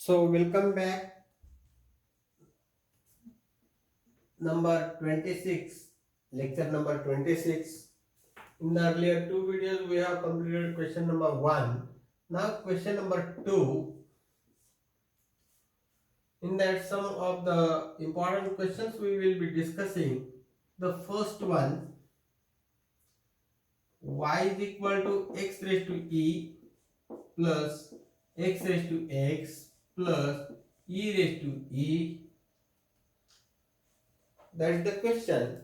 So welcome back, number 26, lecture number 26. In the earlier two videos we have completed question number 1. Now question number 2. In that some of the important questions we will be discussing. The first one, y is equal to x raised to e plus x raised to x plus e raised to e. That is the question.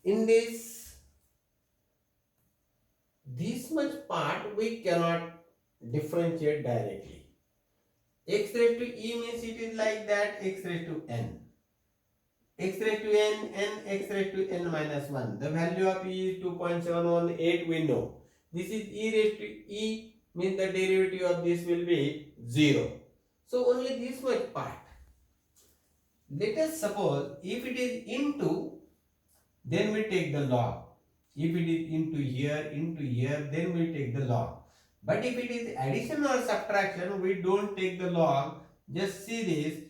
In this much part we cannot differentiate directly. X raised to e means it is like that, x raised to n. X raised to n, x raised to n minus 1. The value of e is 2.718, we know. This is e raised to e means the derivative of this will be 0. So only this much part. Let us suppose if it is into, then we take the log. If it is into here, then we take the log. But if it is addition or subtraction, we don't take the log. Just see this.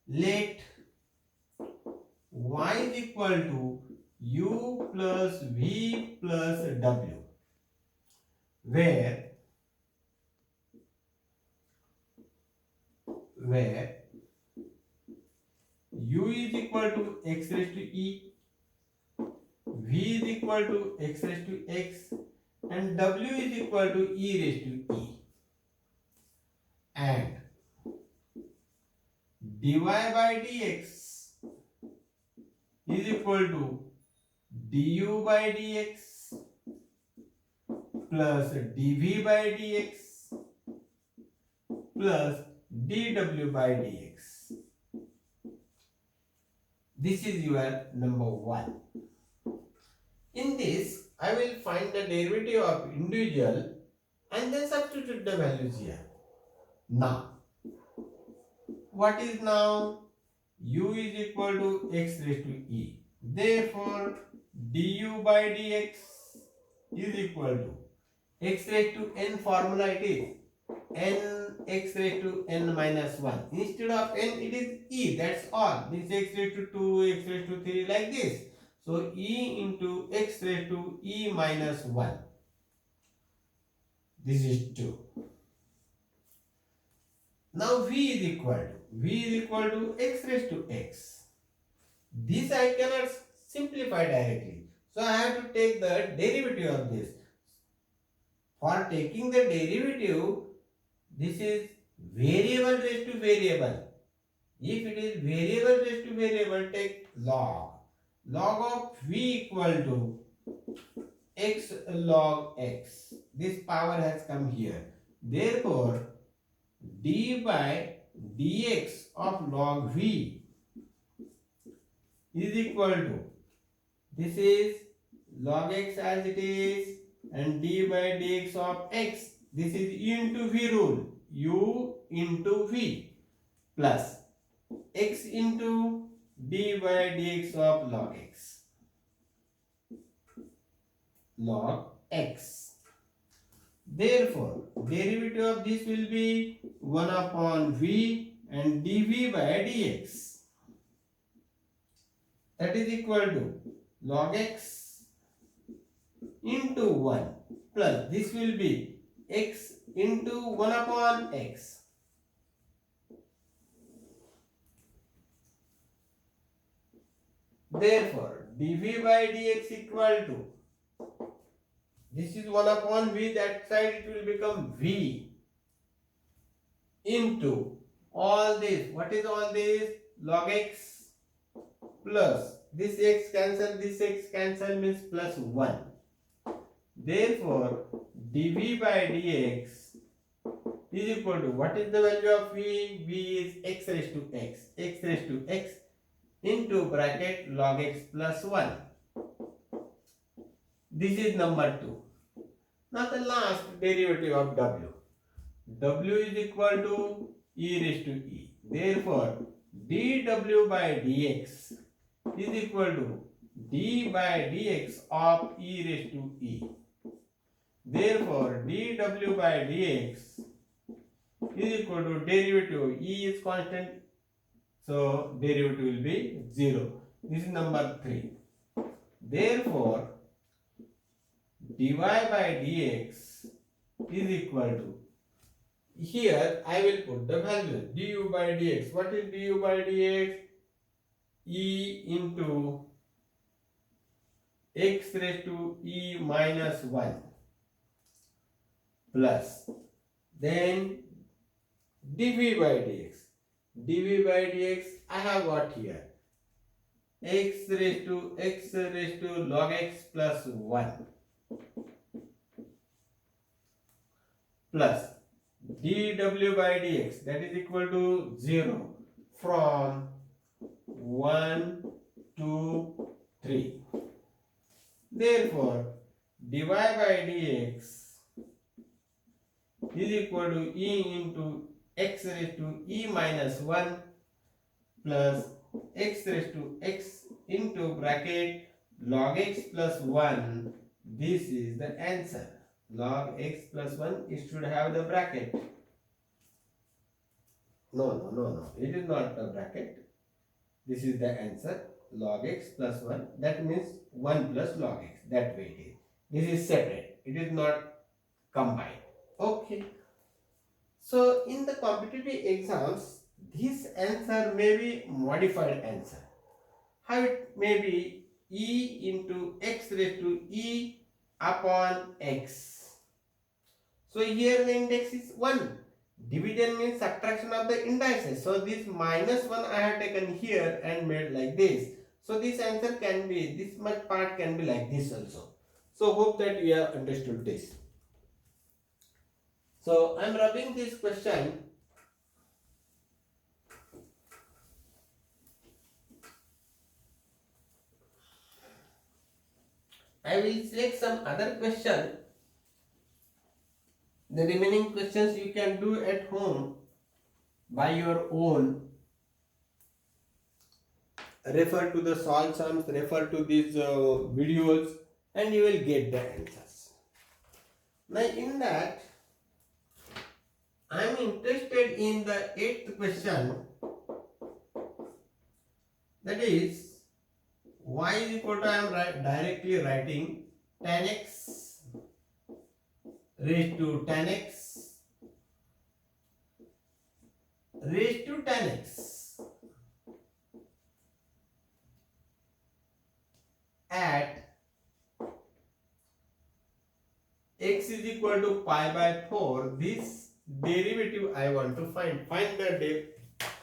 Let y is equal to u plus v plus w, where u is equal to x raised to e, v is equal to x raised to x, and w is equal to e raised to e. And dy by dx is equal to du by dx plus dv by dx plus dw by dx. This is your number 1. In this, I will find the derivative of individual and then substitute the values here. Now, what is now? U is equal to x raised to e. Therefore, du by dx is equal to x raised to n, formula it is n x raised to n minus 1. Instead of n, it is e, that's all. This x raised to 2, x raised to 3, like this. So, e into x raised to e minus 1. This is 2. Now, v is equal to x raised to x. This I cannot simplify directly. So, I have to take the derivative of this. For taking the derivative, this is variable raised to variable. If it is variable raised to variable, take log. Log of v equal to x log x. This power has come here. Therefore, d by dx of log v is equal to, this is log x as it is, and d by dx of x, this is u into v rule, u into v plus x into d by dx of log x. Log x. Therefore, derivative of this will be 1 upon v and dv by dx. That is equal to log x into 1 plus this will be x into 1 upon x. Therefore, dv by dx equal to, this is 1 upon v, that side it will become v into all this. What is all this? Log x plus this x cancel means plus 1. Therefore, dv by dx is equal to, what is the value of v? V is x raised to x into bracket log x plus 1. This is number 2. Now the last derivative of w. W is equal to e raised to e. Therefore, dw by dx is equal to d by dx of e raised to e. Therefore, dw by dx is equal to derivative of e is constant, so derivative will be 0. This is number 3. Therefore, dy by dx is equal to, here I will put the value du by dx. What is du by dx? E into x raised to e minus 1 plus then dv by dx. dv by dx I have got here x raised to log x plus 1 plus dw by dx, that is equal to 0 from 1 to 3. Therefore, dy by dx is equal to e into x raised to e minus 1 plus x raised to x into bracket log x plus 1. This is the answer. Log x plus 1, it should have the bracket. No. It is not a bracket. This is the answer. Log x plus 1. That means 1 plus log x. That way it is. This is separate. It is not combined. Okay. So in the competitive exams, this answer may be modified answer. How it may be e into x raised to e upon x. So here the index is 1. Division means subtraction of the indices. So this minus 1 I have taken here and made like this. So this answer can be, this much part can be like this also. So hope that you have understood this. So I am rubbing this question. I will select some other question. The remaining questions you can do at home by your own. Refer to the solve sums, refer to these videos, and you will get the answers. Now in that, I am interested in the 8th question, that is y is equal to, I am directly writing tan x raised to tan x raised to tan x at x is equal to pi by 4. This derivative I want to find. Find the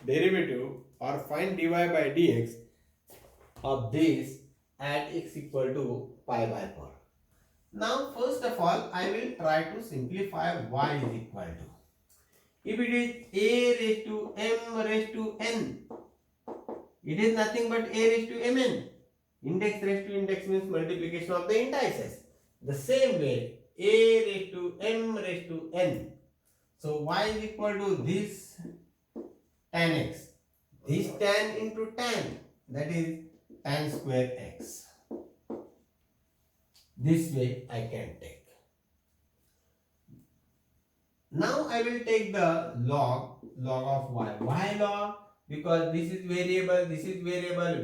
derivative or find dy by dx of this at x equal to pi by 4. Now first of all I will try to simplify y is equal to. If it is a raised to m raised to n, it is nothing but a raised to mn. Index raised to index means multiplication of the indices. The same way a raised to m raised to n. So y is equal to this tan x. This tan into tan, that is tan square x. This way I can take. Now I will take the log of y. Why log? Because this is variable,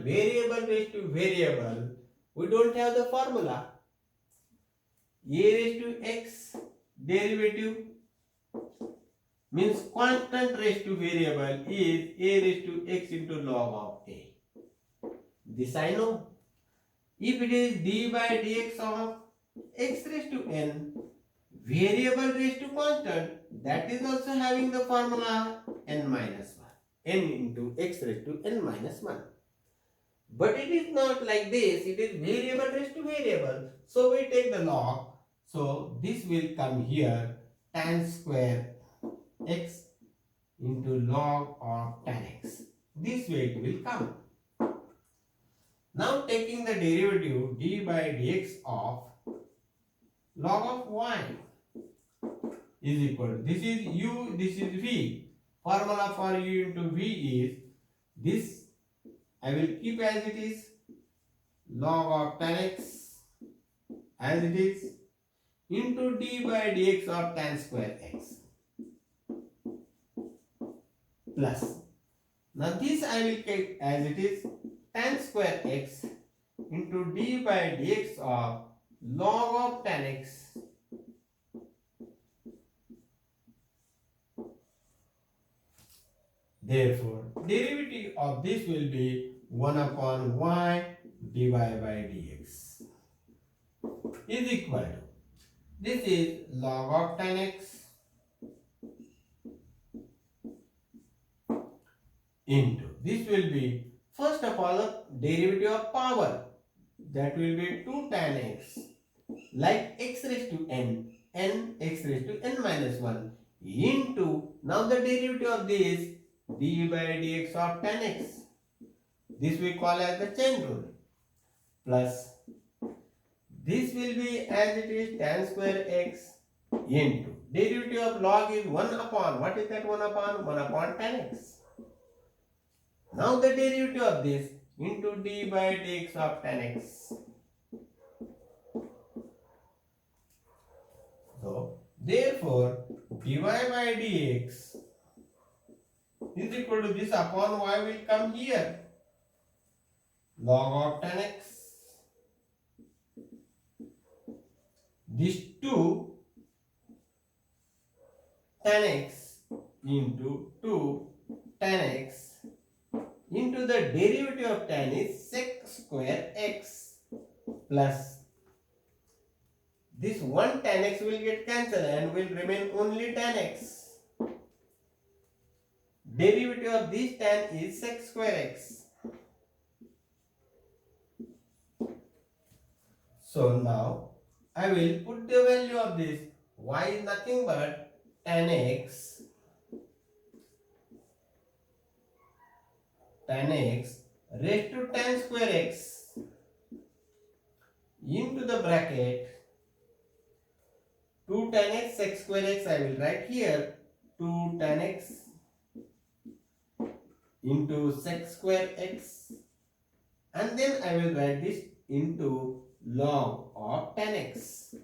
variable raised to variable. We don't have the formula. A raised to x derivative means constant raised to variable is a raised to x into log of a. This I know. If it is d by dx of x raised to n, variable raised to constant, that is also having the formula n minus 1. N into x raised to n minus 1. But it is not like this, it is variable raised to variable. So we take the log. So this will come here, tan square x into log of tan x. This way it will come. Now taking the derivative d by dx of log of y is equal to, this is u, this is v. Formula for u into v is this, I will keep as it is, log of tan x as it is, into d by dx of tan square x. plus. Now this I will take as it is tan square x into d by dx of log of tan x. Therefore, derivative of this will be 1 upon y dy by dx is equal to, this is log of tan x into, this will be first of all the derivative of power, that will be 2 tan x, like x raised to n x raised to n minus 1 into, now the derivative of this d by dx of tan x, this we call as the chain rule, plus this will be as it is tan square x into, derivative of log is 1 upon, what is that 1 upon? 1 upon tan x. Now the derivative of this into d by dx of tan x. So therefore dy by dx is equal to, this upon y will come here, log of tan x. This 2 tan x into 2 tan x into the derivative of tan is sec square x, plus this 1 tan x will get cancelled and will remain only tan x. Derivative of this tan is sec square x. So now I will put the value of this, y is nothing but tan x raised to tan square x into the bracket 2 tan x sec square x, I will write here 2 tan x into sec square x, and then I will write this into log of tan x,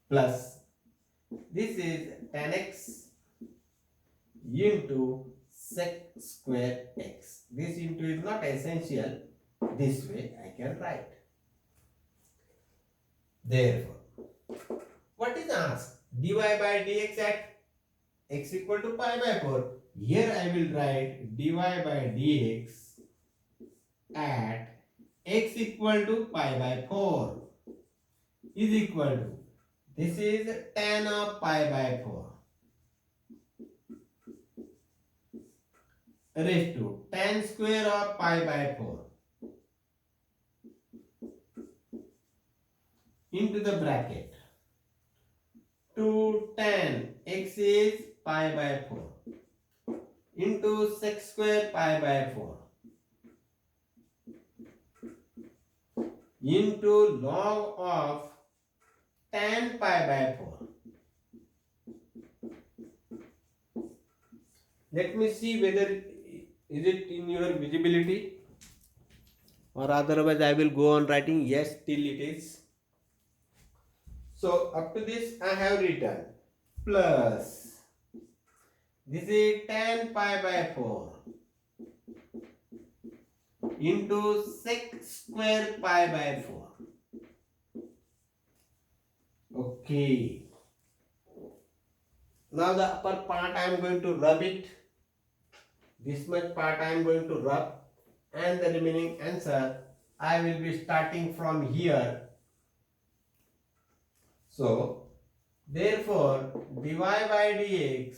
plus this is tan x into sec square x. This into is not essential, this way I can write. Therefore, what is asked? dy by dx at x equal to pi by 4. Here I will write dy by dx at x equal to pi by 4 is equal to, this is tan of pi by 4 raised to tan square of pi by 4 into the bracket 2 tan x is pi by 4 into sec square pi by 4 into log of tan pi by 4. Let me see whether is it in your visibility, or otherwise I will go on writing. Yes, till it is. So up to this I have written plus, this is tan pi by 4 into sec square pi by 4. Okay. Now the upper part I am going to rub it. This much part I am going to rub, and the remaining answer I will be starting from here. So therefore dy by dx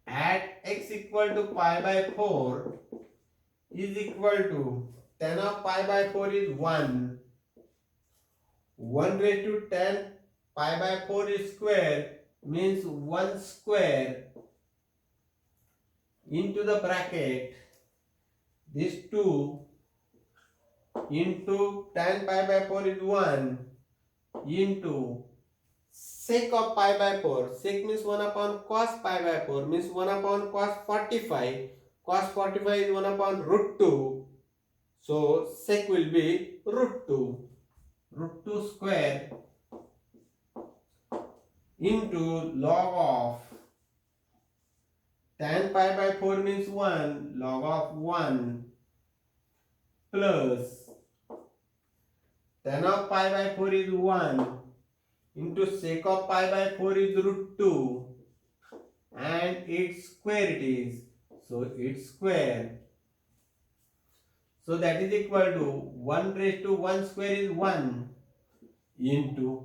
at x equal to pi by 4 is equal to, tan of pi by 4 is 1. 1 raised to tan pi by 4 is square, means 1 square into the bracket this 2 into tan pi by 4 is 1 into sec of pi by 4. Sec means 1 upon cos pi by 4, means 1 upon cos 45. Cos 45 is 1 upon root 2. So sec will be root 2. Root 2 square into log of tan pi by 4 means 1 log of 1 plus tan of pi by 4 is 1 into sec of pi by 4 is root 2 and its square it is. So its square. So that is equal to 1 raised to 1 square is 1 into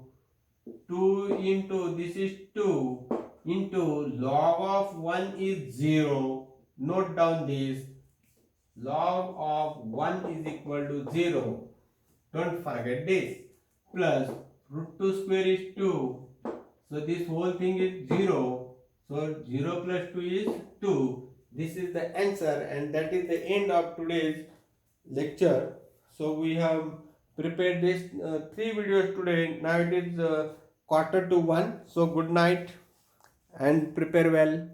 2 into this is 2 into log of 1 is 0. Note down this. Log of 1 is equal to 0. Don't forget this. Plus root 2 square is 2. So this whole thing is 0. So 0 plus 2 is 2. This is the answer, and that is the end of today's lecture. So we have prepared this 3 videos today. Now it is quarter to 1. So good night and prepare well.